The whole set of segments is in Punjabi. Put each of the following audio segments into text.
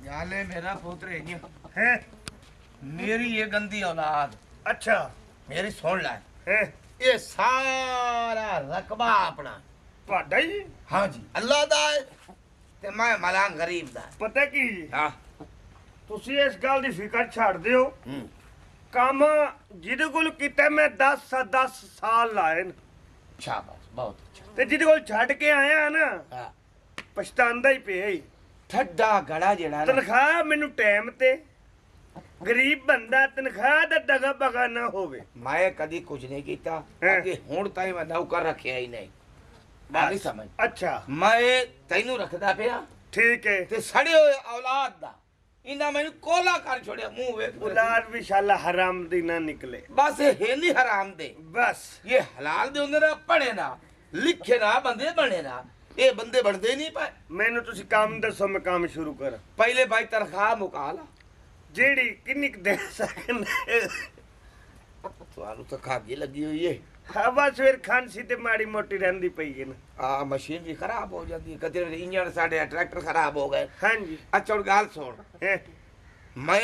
याले मेरा पुत्र है। मेरी ये गंदी औलाद अच्छा मेरी सुन ला है ये सारा रकबा अपना ਤੁਹਾਡਾ ਹੀ हाँ जी अल्लाह दा है ते मैं मलांग गरीब दा है। ਪਤਾ ਕੀ ਜੀ हाँ ਤੁਸੀਂ ਇਸ ਗੱਲ ਦੀ ਫਿਕਰ ਛੱਡ ਦਿਓ हम्म। ਕੰਮ ਜਿਹਦੇ ਕੋਲ ਕੀਤਾ ਮੈਂ 10 ਸਾਲ ਲਾਏ ਨੇ शाबाश बहुत अच्छा ਤੇ ਜਿਹਦੇ ਕੋਲ ਛੱਡ ਕੇ ਆਇਆ ਨਾ हाँ ਪਛਤਾਉਂਦਾ ਹੀ ਪਿਆ ਹੀ ठड्डा गड़ा जेड़ा ना ਤਨਖਾਹ ਮੈਨੂੰ ਟਾਈਮ ਤੇ ਗਰੀਬ ਬੰਦਾ ਤਨਖਾਹ ਦਾ ਦਗਾ ਬਗਾ ਨਾ ਹੋਵੇ मैं कदी कुछ नहीं कीता हैं। अगे हुण ताई मैं नौकर रखिया ही नहीं बाकी समझ ਅੱਛਾ मैं तैनू रखदा पिया ਠੀਕ ਹੈ ते सड़े होए औलाद दा इना मैनू कोला कर छोड़िया मुंह वे ਔਲਾਦ ਵੀ ਸ਼ਾਲਾ ਹਰਾਮ ਦੀ ਨਾ ਨਿਕਲੇ बस ये है नहीं हराम दे ਬਸ ये हलाल दे होंदे ना पढ़े ना लिखे ना बंदे बने ना ये बंदे बनते नहीं पाए ਮੈਨੂੰ ਤੁਸੀਂ ਕੰਮ ਦੱਸੋ ਮੈਂ ਕੰਮ ਸ਼ੁਰੂ ਕਰਾਂ पहले भाई तनख्वाह मुका ला ਜਿਹੜੀ ਕਿੰਨੀ ਕੁ ਦੇ ਸਕਨੇ ਤੁਹਾਨੂੰ ਤਾਂ ਖਾਗੀ ਲੱਗੀ ਹੋਈ ਏ ਹਵਾ ਸਵੇਰ ਖਾਂਸੀ ਤੇ ਮਾੜੀ ਮੋਟੀ ਰਹਿੰਦੀ ਪਈ ਹੈ ਨਾ ਆ ਮਸ਼ੀਨ ਵੀ ਖਰਾਬ ਹੋ ਜਾਂਦੀ ਹੈ ਕਦੇ ਇੰਜਣ ਸਾਡੇ ਟਰੈਕਟਰ ਖਰਾਬ ਹੋ ਗਏ ਹਾਂਜੀ ਅੱਛਾ ਹੁਣ ਗੱਲ ਸੁਣ ਹੈ ਮੈਂ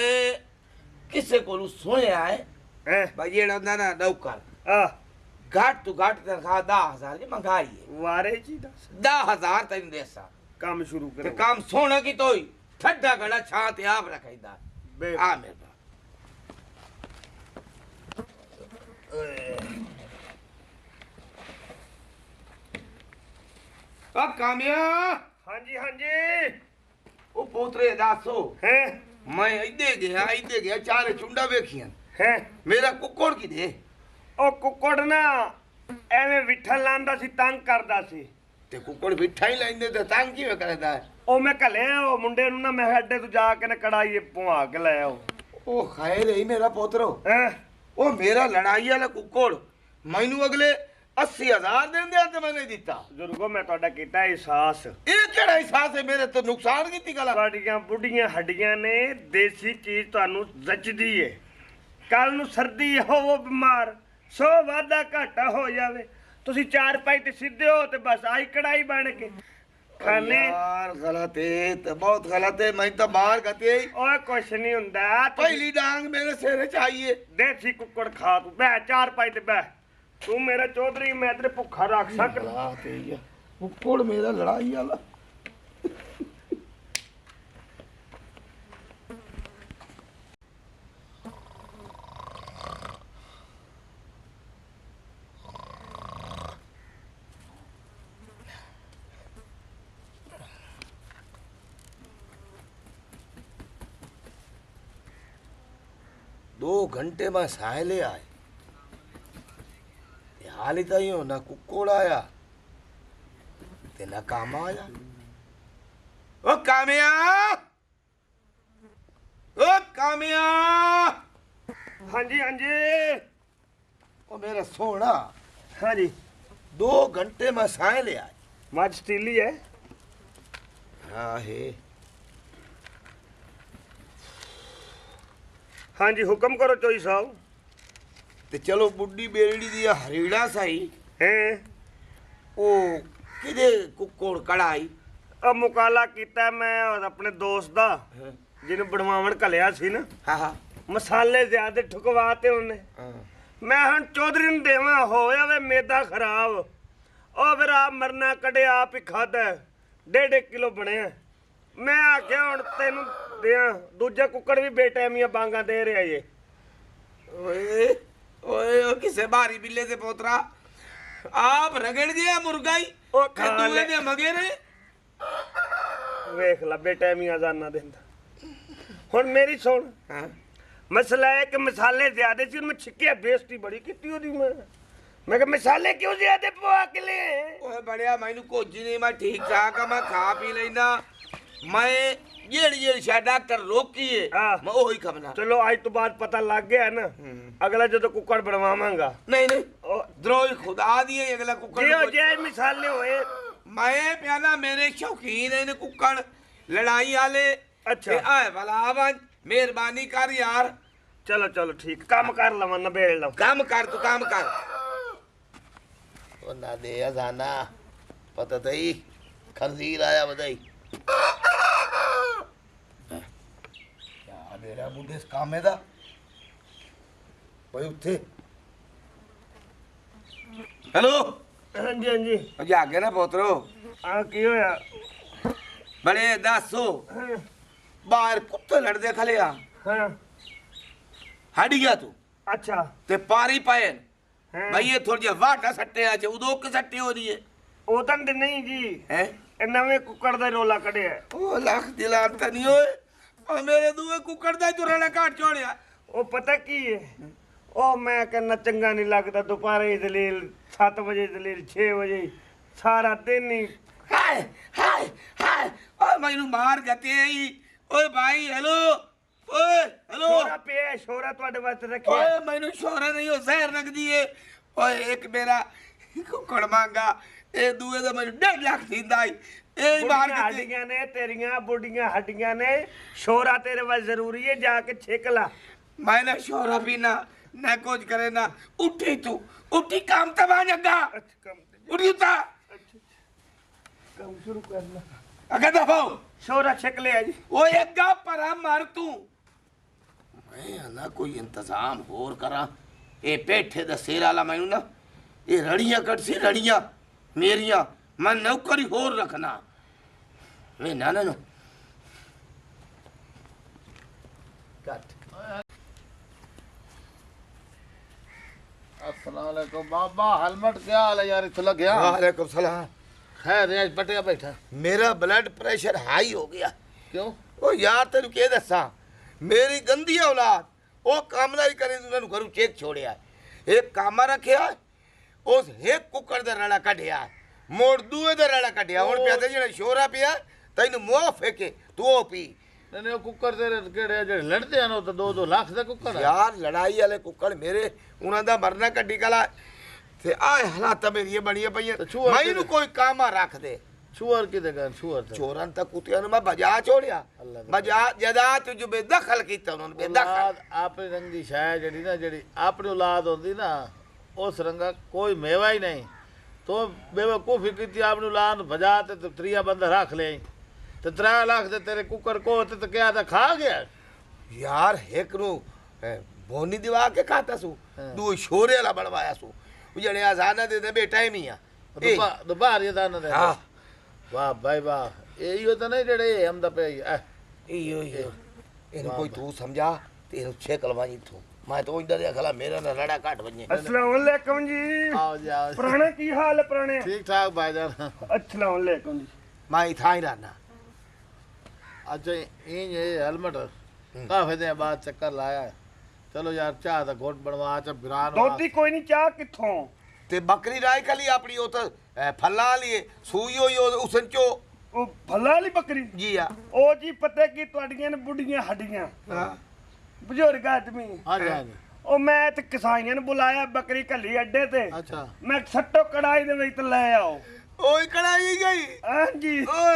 ਕਿਸੇ ਕੋਲੋਂ ਸੁਣਿਆ ਹੈ ਹੈ ਭਾਈ ਜਿਹੜਾ ਹੁੰਦਾ ਨਾ ਨੌਕਰ ਆ ਘੱਟ ਤੋਂ ਘੱਟ ਤਨਖਾਹ 10000 ਦੀ ਮੰਗਾਈ ਹੈ ਵਾਰੇ ਜੀ ਦੱਸ 10000 ਤੈਨੂੰ ਦੇਸਾ ਕੰਮ ਸ਼ੁਰੂ ਤੇ ਕਰੋ ਕੰਮ ਸੋਹਣਾ ਕੀ ਤੋਈ ਠੱਡਾ ਗੜਾ ਛਾਂ ਤੇ ਆਪ ਰਖਾਈਦਾ ਬੇ ਆ ਮੇਰੇ ਆ ਕਾਮਿਆ ਹਾਂਜੀ ਹਾਂਜੀ ਉਹ ਪੋਤਰੇ ਦੱਸੋ ਹੈ ਮੈਂ ਇੱਦੇ ਗਿਆ ਚਾਰੇ ਚੁੰਡਾ ਵੇਖੀਆਂ ਹੈ ਮੇਰਾ ਕੁੱਕੜ ਕਿਦੇ ਉਹ ਕੁੱਕੜ ਨਾ ਐਵੇਂ ਵਿਠਲ ਲਾਂਦਾ ਸੀ ਤੰਗ ਕਰਦਾ ਸੀ ਤੇ ਕੁੱਕੜ ਬਿਠਾ ਹੀ ਲੈਂਦੇ ਤੇ ਤੰਗ ਕਿਵੇਂ ਕਰਦਾ ਹੈ? ਉਹ ਮੈਂ ਘਲਿਆ ਉਹ ਮੁੰਡੇ ਨੂੰ ਨਾ ਮੈਂ ਅੱਡੇ ਤੋਂ ਜਾ ਕੇ ਨਾ ਕੜਾਈ ਪਵਾ ਕੇ ਲੈ ਆਓ ਉਹ ਖਾਏ ਰਹੀ ਮੇਰਾ ਪੋਤਰੋ ਹੈ ਉਹ ਮੇਰਾ ਲੜਾਈ ਵਾਲਾ ਕੁੱਕੜ ਮੈਨੂੰ ਅਗਲੇ 80000 ਦਿੰਦੇ ਆ ਤੇ ਮੈਂ ਨਹੀਂ ਦਿੱਤਾ ਬਜ਼ੁਰਗੋ ਮੈਂ ਤੁਹਾਡਾ ਕੀਤਾ ਅਹਿਸਾਸ ਇਹ ਕਿਹੜਾ ਅਹਿਸਾਸ ਹੈ ਮੇਰੇ ਤੋਂ ਨੁਕਸਾਨ ਕੀਤੀ ਗੱਲ ਤੁਹਾਡੀਆਂ ਬੁੱਢੀਆਂ ਹੱਡੀਆਂ ਨੇ ਦੇਸੀ ਚੀਜ਼ ਤੁਹਾਨੂੰ ਜੱਚਦੀ ਏ ਕੱਲ ਨੂੰ ਸਰਦੀ ਹੋਵੋ ਬਿਮਾਰ ਸੋ ਵਾਧਾ ਘਾਟਾ ਹੋ ਜਾਵੇ ਤੁਸੀਂ ਚਾਰ ਪਾਈ ਤੇ ਸਿੱਧੇ ਹੋ ਤੇ ਬਸ ਆਈ ਕੜਾਈ ਬਣ ਕੇ ਖਾਣੇ ਯਾਰ ਗਲਤ ਹੈ ਤੇ ਬਹੁਤ ਗਲਤ ਹੈ ਮੈਂ ਤਾਂ ਬਾਹਰ ਗਤੇ ਓਏ ਕੁਛ ਨਹੀਂ ਹੁੰਦਾ ਪਹਿਲੀ ਡਾਂਗ ਮੇਰੇ ਸਿਰ 'ਚ ਆਈ ਹੈ ਦੇਸੀ ਕੁੱਕੜ ਖਾ ਤੂੰ ਬਹਿ ਚਾਰ ਪਾਈ ਤੇ ਬਹਿ ਤੂੰ ਮੇਰਾ ਚੌਧਰੀ ਮੈਂ ਤੇਰੇ ਭੁੱਖਾ ਰੱਖ ਸਕਦਾ ਗਲਤ ਹੈ ਕੁੱਕੜ ਮੇਰਾ ਲੜਾਈ ਵਾਲਾ दो घंटे में साहले आए हाल ही तो यूं ना कुक्कोड़ आया ते ना काम आया ओ कामिया ਹਾਂਜੀ ਹਾਂਜੀ ओ मेरा सोना ਹਾਂਜੀ 2 घंटे में साहले आए ਮੱਝ ਸਟੀਲੀ ਹੈ हाँ है ਹਾਂਜੀ ਹੁਕਮ ਕਰੋ ਚੋਈ ਸਾਹਿਬ ते चलो बुढ़ी बेरड़ी दी हरीड़ा सही ਹੈ ओ किदे कुक्कोड़ कढ़ाई ਉਹ ਮੁਕਾਲਾ ਕੀਤਾ ਮੈਂ ਔਰ ਆਪਣੇ ਦੋਸਤ ਦਾ ਜਿਹਨੂੰ ਬਣਵਾਉਣ ਘਲਿਆ ਸੀ ਨਾ हाँ हाँ ਮਸਾਲੇ ਜ਼ਿਆਦੇ ਠੁਕਵਾਤੇ ਉਹਨੇ ਮੈਂ ਹੁਣ ਚੌਧਰੀ ਨੂੰ ਦੇਵਾਂ ਹੋ ਜਾਵੇ ਮੇਦਾ ਖਰਾਬ ਉਹ ਫਿਰ ਆਪ ਮਰਨਾ ਕੱਢਿਆ ਆਪ ਹੀ ਖਾਦਾ 1.5 ਕਿਲੋ ਬਣਿਆ ਮੈਂ ਆਖਿਆ ਹੁਣ ਤੈਨੂੰ ਦਿਆਂ ਦੂਜਾ ਕੁੱਕੜ ਵੀ ਬੇਟੈਮੀਆਂ ਬਾਂਗਾ ਦੇ ਰਿਹਾ ਏ ओए ओए ओ किसे बारी बिल्ले से पोतरा आप रगड़ दिया मुर्गा ही ओ खा दूए ले। दे मगे ने ਵੇਖ ਲੈ ਬੇਟੈਮੀਆਂ ਜਾਨਾ ਦਿੰਦਾ ਹੁਣ ਮੇਰੀ ਸੁਣ हाँ ਮਸਲਾ ਹੈ ਕਿ ਮਸਾਲੇ ਜ਼ਿਆਦੇ ਸੀ ਮੈਂ ਛਿੱਕਿਆ ਬੇਇੱਜ਼ਤੀ ਬੜੀ ਕੀਤੀ ਉਹਦੀ ਮੈਂ ਕਿਹਾ ਮਸਾਲੇ ਕਿਉਂ ਜ਼ਿਆਦੇ ਪਵਾ ਕੇ ਲੈ ओए बढ़िया मैनू कोजी नहीं मैं ठीक ठाक मैं खा पी लेना मैं जेड़ी शायद डॉक्टर रोकी है हाँ। मैं वही खबना ਚਲੋ ਅੱਜ ਤੋਂ ਬਾਅਦ ਪਤਾ ਲੱਗ ਗਿਆ ਨਾ ਅਗਲਾ ਜਦੋਂ ਕੁੱਕੜ ਬਣਵਾਵਾਂਗਾ नहीं नहीं द्रोही खुदा दिए अगला कुकड़ ਜਿਹੋ ਜਿਹੇ ਮਿਸਾਲੇ ਹੋਏ मैं प्याला मेरे शौकीन है कुकड़ लड़ाई वाले अच्छा। आए भला आवाज मेहरबानी कर यार ਚਲੋ ਚਲੋ ਠੀਕ ਕੰਮ ਕਰ ਲਵਾਂ ਨਬੇੜ ਲਵਾਂ काम कर तू काम कर ओ ना दे अजाना पता तई खंजीर आया बधाई ਬੁੱਢੇ ਇਸ ਕਾਮੇ ਦਾ ਓਏ ਉੱਥੇ ਹੈਲੋ ਹਾਂਜੀ ਹਾਂਜੀ ਜਾ ਕੇ ਨਾ ਪੋਤਰੋ ਆ ਕੀ ਹੋਇਆ ਬੜੇ ਦੱਸੋ ਹਾਂ, ਬਾਹਰ ਕੁੱਤੇ ਲੜਦੇ ਖਲਿਆ ਹਾਂ ਹਟ ਗਿਆ ਤੂੰ ਅੱਛਾ ਤੇ ਪਾਰੀ ਪਾਏ ਹਾਂ। ਭਾਈ ਇਹ ਥੋੜੀ ਜਿਹਾ ਵਾਟਾ ਸੱਟਿਆ ਚ ਉਦੋਂ ਕਿ ਸੱਟੀ ਹੋ ਰਹੀ ਹੈ ਉਹ ਤਾਂ ਨਹੀਂ ਜੀ ਹੈ ਇਹ ਨਵੇਂ ਕੁੱਕੜ ਦਾ ਰੋਲਾ ਕੱਢਿਆ ਉਹ ਲੱਖ ਦਿਲਾਂ ਤਾਂ ਨਹੀਂ ਓਏ ਆ ਮੇਰੇ ਦੂਏ ਕੁੱਕੜ ਦਾ ਚੁਰਾਣਾ ਘਾਟ ਚੋੜਿਆ ਉਹ ਪਤਾ ਕੀ ਹੈ ਉਹ ਮੈਂ ਕਹਿੰਦਾ ਚੰਗਾ ਨਹੀਂ ਲੱਗਦਾ ਦੁਪਹਿਰੇ ਦਲੀਲ 7 ਵਜੇ ਦਲੀਲ 6 ਵਜੇ ਸਾਰਾ ਦਿਨ ਹੀ ਹਾਏ ਹਾਏ ਹਾਏ ਓਏ ਮੈਨੂੰ ਮਾਰ ਗਤੇ ਹੀ ਓਏ ਭਾਈ ਹੈਲੋ ਓਏ ਹੈਲੋ ਸ਼ੋਰਾ ਪਿਆ ਸ਼ੋਰਾ ਤੁਹਾਡੇ ਵਾਸਤੇ ਰੱਖਿਆ ਓਏ ਮੈਨੂੰ ਸ਼ੋਰਾ ਨਹੀਂ ਉਹ ਜ਼ਹਿਰ ਲੱਗਦੀ ਏ ਓਏ ਇੱਕ ਮੇਰਾ ਕੁੱਕੜ ਮੰਗਾ ਇਹ ਦੂਏ ਦਾ ਮੈਨੂੰ 1.5 ਲੱਖ ਦਿੰਦਾ ਈ ਇਹ ਮਾਰ ਬੁੱਢੀਆਂ ਗਤੇ ਹੱਡੀਆਂ ਨੇ ਤੇਰੀਆਂ ਬੁੱਢੀਆਂ ਹੱਡੀਆਂ ਨੇ ਸ਼ੋਰਾ ਤੇਰੇ ਵਾਸਤੇ ਜ਼ਰੂਰੀ ਹੈ ਜਾ ਕੇ ਛਿਕ ਲਾ मैं ना शोरा पीना ना कुछ करे ना उठी तू उठी काम तबा जगा ਅੱਛਾ ਕੰਮ उठी उता ਕੰਮ ਸ਼ੁਰੂ ਕਰ ਲਾ अगर दफो ਸ਼ੋਰਾ ਛਿਕ ਲਿਆ ਜੀ वो एक गा परा मार तू मैं ना कोई इंतजाम होर करा ये पेठे दा सिर वाला मैनू ना ये रड़ियां कट सी रड़ियां मेरियां मैं नौकरी होर रखना वे ना ना कट अस्सलाम वालेकुम बाबा हेलमेट क्या हाल है यार इतना गया वालेकुम सलाम खैर आज पटिया बैठा मेरा ब्लड प्रेशर हाई हो गया क्यों ਉਹ ਯਾਰ ਤੈਨੂੰ ਕੀ ਦੱਸਾਂ ਮੇਰੀ ਗੰਦੀ ਔਲਾਦ ਉਹ ਕੰਮ ਨਹੀਂ ਕਰੇ ਉਹਨਾਂ ਨੂੰ ਘਰੋਂ ਚੇਕ ਛੋੜਿਆ ਇੱਕ ਕੰਮ ਰੱਖਿਆ ਉਸ ਇੱਕ ਕੁੱਕੜ ਦਾ ਰੜਾ ਕੱਢਿਆ ਮੋੜ ਦੂਏ ਦਾ ਰੜਾ ਕੱਢਿਆ ਹੁਣ ਪਿਆ ਤੇ ਜਿਹੜਾ ਸ਼ੋਰਾ ਪਿਆ ਤੈਨੂੰ ਮੂੰਹ ਫੇਕੇ ਤੂੰ ਉਹ ਪੀ नहीं वो कुकर तेरे केड़े जेड़े लड़ते हैं ना तो 2-2 लाख ਦਾ ਕੁੱਕੜ ਯਾਰ ਲੜਾਈ ਵਾਲੇ ਕੁੱਕੜ ਮੇਰੇ ਉਹਨਾਂ ਦਾ ਮਰਨਾ ਕੱਢੀ ਕਲਾ ਤੇ ਆਹ ਹਾਲਾਤਾਂ ਮੇਰੀਆਂ ਬਣੀਆਂ ਪਈਆਂ ਤੇ ਛੂਆ ਮੈਨੂੰ ਕੋਈ ਕੰਮ ਆ ਰੱਖ ਦੇ ਛੂਅਰ ਕਿਤੇ ਗਏ ਛੂਅਰ ਤੇ ਚੋਰਾਂ ਤੱਕ ਕੁੱਤਿਆਂ ਨੂੰ ਮੈਂ ਬਜਾ ਛੋੜਿਆ ਅੱਲਾ ਦਾ। ਬਜਾ ਜਦਾ ਤੁਝ ਬੇਦਖਲ ਕੀਤਾ ਉਹਨਾਂ ਨੂੰ ਬੇਦਖਲ ਔਲਾਦ ਆਪਣੀ ਰੰਗ ਦੀ ਸ਼ਾਇ ਜਿਹੜੀ ਨਾ ਜਿਹੜੀ ਆਪਣੀ ਔਲਾਦ ਹੁੰਦੀ ਨਾ ਉਸ ਰੰਗਾ ਕੋਈ ਮੇਵਾ ਹੀ ਨਹੀਂ ਤੋ ਬੇਵਕੂਫੀ ਕੀਤੀ ਆਪਣੀ ਔਲਾਦ ਨੂੰ ਭਜਾ ਤੇ ਤਰੀਆ ਬੰਦਾ ਰੱਖ ਲੈ ਤੇ 3 ਲੱਖ ਦੇ ਤੇਰੇ ਕੁੱਕਰ ਕੋ ਤੇ ਕਿਹਾ ਤਾਂ ਖਾ ਗਿਆ ਯਾਰ ਇੱਕ ਨੂੰ ਬੋਨੀ ਦਿਵਾ ਕੇ ਖਾਤਾ ਸੂ ਹਾਂ। ਦੂ ਸ਼ੋਰੇ ਵਾਲਾ ਬਣਵਾਇਆ ਸੂ ਉਹ ਜਿਹੜੇ ਆਜ਼ਾਨਾ ਦੇ ਬੇਟਾ ਹੀ ਮੀਆਂ ਦੁਪਹਿਰ ਦਾ ਨਾ ਦੇ ਹਾਂ ਵਾਹ ਭਾਈ ਵਾਹ ਇਹੋ ਤਾਂ ਨਹੀਂ ਜਿਹੜੇ ਹਮਦਾ ਪਿਆ ਇਹੋ ਇਹਨੂੰ ਕੋਈ ਤੂੰ ਸਮਝਾ ਤੇ ਇਹਨੂੰ ਛੇਕ ਲਵਾਈ ਤੂੰ ਮੈਂ ਤਾਂ ਇੰਦਰ ਦੇ ਖਲਾ ਮੇਰਾ ਨਾ ਰੜਾ ਘਟ ਵਜੇ अस्सलाम वालेकुम जी ਆਓ ਜੀ ਆਓ ਪੁਰਾਣੇ ਕੀ ਹਾਲ ਹੈ ਪੁਰਾਣੇ ਠੀਕ ਠਾਕ ਭਾਈਜਾਨ अस्सलाम वालेकुम जी ਮੈਂ ਇਥਾਂ ਹੀ ਰਹਿਣਾ ਅੱਜ ਇਹ ਹੈਲਮਟ ਕਾਫੀ ਦਿਨ ਬਾਅਦ ਚੱਕਰ ਲਾਇਆ ਚਲੋ ਯਾਰ ਚਾਹ ਦਾ ਘੋਟ ਬਣਵਾ ਚ ਬਿਰਾਨ ਦੋਤੀ ਕੋਈ ਨਹੀਂ ਚਾਹ ਕਿੱਥੋਂ ਤੇ ਬੱਕਰੀ ਰਾਈ ਕਲੀ ਆਪਣੀ ਉਹ ਤਾਂ ਫੱਲਾ ਲਈ ਸੂਈ ਹੋਈ ਉਸਨ ਚੋ ਉਹ ਭੱਲਾ ਵਾਲੀ ਬੱਕਰੀ ਜੀ ਆ ਉਹ ਜੀ ਪਤਾ ਕੀ ਤੁਹਾਡੀਆਂ ਨੇ ਬੁੱਢੀਆਂ ਹੱਡੀਆਂ ਹਾਂ ਬਜ਼ੁਰਗ ਆਦਮੀ ਹਾਂਜੀ ਹਾਂਜੀ ਉਹ ਮੈਂ ਤੇ ਕਿਸਾਈਆਂ ਨੂੰ ਬੁਲਾਇਆ ਬੱਕਰੀ ਘੱਲੀ ਅੱਡੇ ਤੇ ਅੱਛਾ ਮੈਂ ਸੱਟੋ ਕੜਾਈ ਦੇ ਵਿੱਚ ਤੇ ਲੈ ਆਓ ਓਏ ਕੜਾਈ ਗਈ ਹਾਂਜੀ ਓਏ